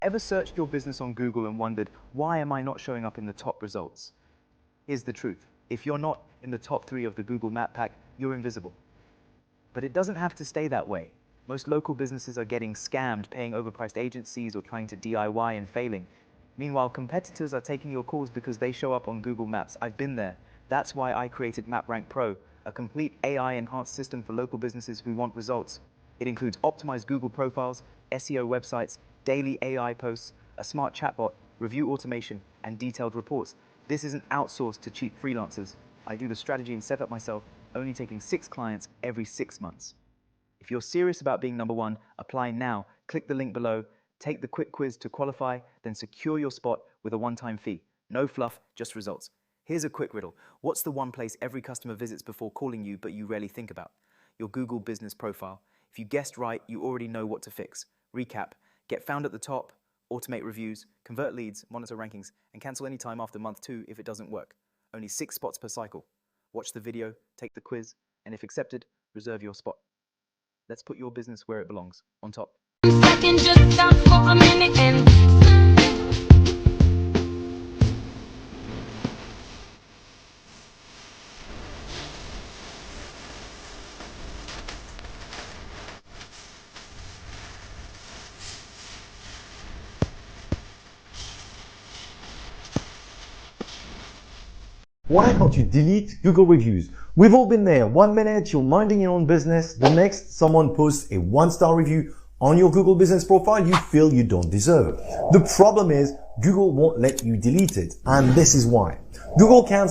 Ever searched your business on Google and wondered, why am I not showing up in the top results? Here's the truth. If you're not in the top 3 of the Google Map Pack, you're invisible. But it doesn't have to stay that way. Most local businesses are getting scammed, paying overpriced agencies or trying to DIY and failing. Meanwhile, competitors are taking your calls because they show up on Google Maps. I've been there. That's why I created MapRank Pro, a complete AI-enhanced system for local businesses who want results. It includes optimized Google profiles, SEO websites, daily AI posts, a smart chatbot, review automation, and detailed reports. This isn't outsourced to cheap freelancers. I do the strategy and setup myself, only taking 6 clients every 6 months. If you're serious about being number 1, apply now. Click the link below, take the quick quiz to qualify, then secure your spot with a one-time fee. No fluff, just results. Here's a quick riddle. What's the one place every customer visits before calling you but you rarely think about? Your Google business profile. If you guessed right, you already know what to fix. Recap: get found at the top, automate reviews, convert leads, monitor rankings, and cancel anytime after month 2 if it doesn't work. Only 6 spots per cycle. Watch the video, take the quiz, and if accepted, reserve your spot. Let's put your business where it belongs, on top. Just stop for a minute and Why can't you delete Google reviews? We've all been there. 1 minute you're minding your own business. The next, someone posts a 1-star review on your Google business profile you feel you don't deserve. The problem is Google won't let you delete it. And this is why. Google cancels